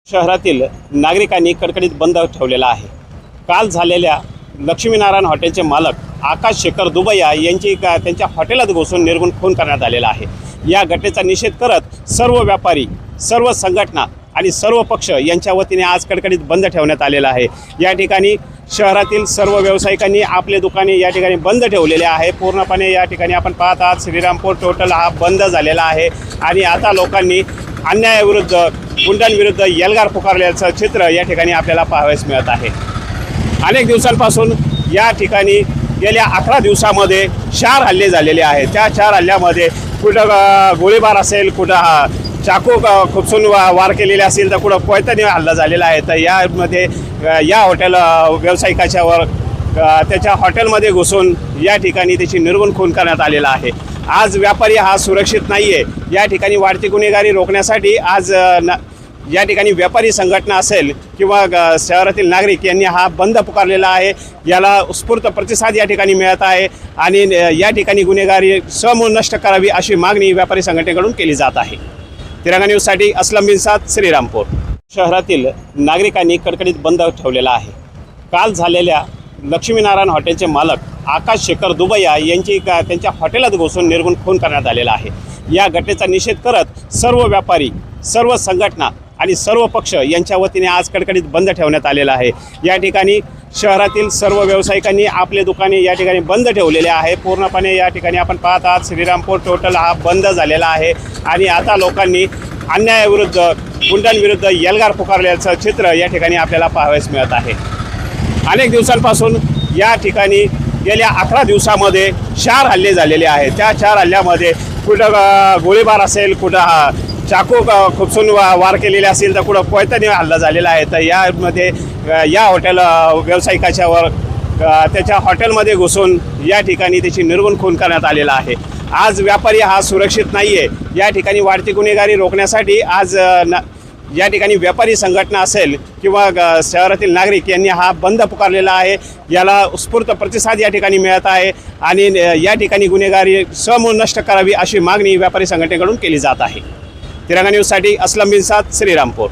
शहरातील नागरिकांनी कडकडीत बंद ठेवलेला आहे। काल झालेल्या लक्ष्मीनारायण हॉटेलचे मालक आकाश शेखर दुबैया यांची त्यांच्या हॉटेलात घुसून निर्गुण खून करण्यात आलेला आहे। या घटनेचा निषेध करत सर्व व्यापारी, सर्व संघटना आणि सर्व पक्ष यांच्या वतीने आज कडकडीत बंद ठेवण्यात आलेला आहे। या ठिकाणी शहरातील सर्व व्यावसायिकांनी आपले दुकाने या ठिकाणी बंद ठेवलेले आहे। पूर्णपणे या ठिकाणी आपण पाहत आहात श्रीरामपूर टोटल हा बंद झालेला आहे आणि आता लोकांनी अन्यायाविरुद्ध, गुंडांविरुद्ध एल्गार पुकारल्याचं चित्र या ठिकाणी आपल्याला पाहावयास मिळत आहे। अनेक दिवसांपासून या ठिकाणी गेल्या 11 दिवसामध्ये 4 हल्ले झालेले आहेत। त्या 4 हल्ल्यामध्ये कुठं गोळीबार असेल, कुठं चाकू खुपसून वार केलेले असेल, तर कुठं कोयत्याने हल्ला झालेला आहे। तर यामध्ये या हॉटेल व्यावसायिकाच्यावर त्याच्या हॉटेलमध्ये घुसून या ठिकाणी त्याची निर्गुण खून करण्यात आलेला आहे। आज व्यापारी हा सुरक्षित नाही आहे। या ठिकाणी वाढती गुन्हेगारी रोखण्यासाठी आज या ठिकाणी व्यापारी संघटना असेल किंवा शहरातील नागरिक यांनी हा बंद पुकारलेला आहे। याला उत्स्फूर्त प्रतिसाद या ठिकाणी मिळत आहे आणि या ठिकाणी गुन्हेगारी समूळ नष्ट करावी अशी मागणी व्यापारी संघटनेकडून केली जात आहे। तिरंगा न्यूजसाठी असलम बिन साद, श्रीरामपूर। शहरातील नागरिकांनी कडकडीत बंद ठेवलेला आहे। काल झालेल्या लक्ष्मीनारायण हॉटेलचे मालक आकाश शेखर दुबैया यांची त्यांच्या हॉटेलात घुसून निर्गुण खून करण्यात आलेला आहे। या घटनेचा निषेध करत सर्व व्यापारी, सर्व संघटना आणि सर्व पक्ष यांच्या वतीने आज कडकडीत बंद ठेवण्यात आलेला आहे। या ठिकाणी शहरातील सर्व व्यावसायिकांनी आपले दुकाने या ठिकाणी बंद ठेवलेले आहे। पूर्णपणे या ठिकाणी आपण पाहत आहात श्रीरामपूर टोटल हा बंद झालेला आहे आणि आता लोकांनी अन्यायाविरुद्ध, गुंडांविरुद्ध एल्गार पुकारल्याचं चित्र या ठिकाणी आपल्याला पाहावयास मिळत आहे। अनेक दिवसांपासून या ठिकाणी गेल्या 11 दिवसामध्ये 4 हल्ले झालेले आहेत। त्या 4 हल्ल्यामध्ये कुठं गोळीबार असेल, कुठं चाकू खुपसून वार केलेले असेल, तर कुठं कोयत्याने हल्ला झालेला आहे। तर यामध्ये या हॉटेल व्यावसायिकाच्यावर त्याच्या हॉटेलमध्ये घुसून या ठिकाणी त्याची निर्गुण खून करण्यात आलेला आहे। आज व्यापारी हा सुरक्षित नाही आहे। या ठिकाणी वाढती गुन्हेगारी रोखण्यासाठी आज या ठिकाणी व्यापारी संघटना असेल किंवा शहरातील नागरिक यांनी हा बंद पुकारलेला आहे। याला उत्स्फूर्त प्रतिसाद या ठिकाणी मिळत आहे आणि या ठिकाणी गुन्हेगारी समूळ नष्ट करावी अशी मागणी व्यापारी संघटनेकडून केली जात आहे। तिरंगा न्यूजसाठी असलम बिन साद, श्रीरामपूर।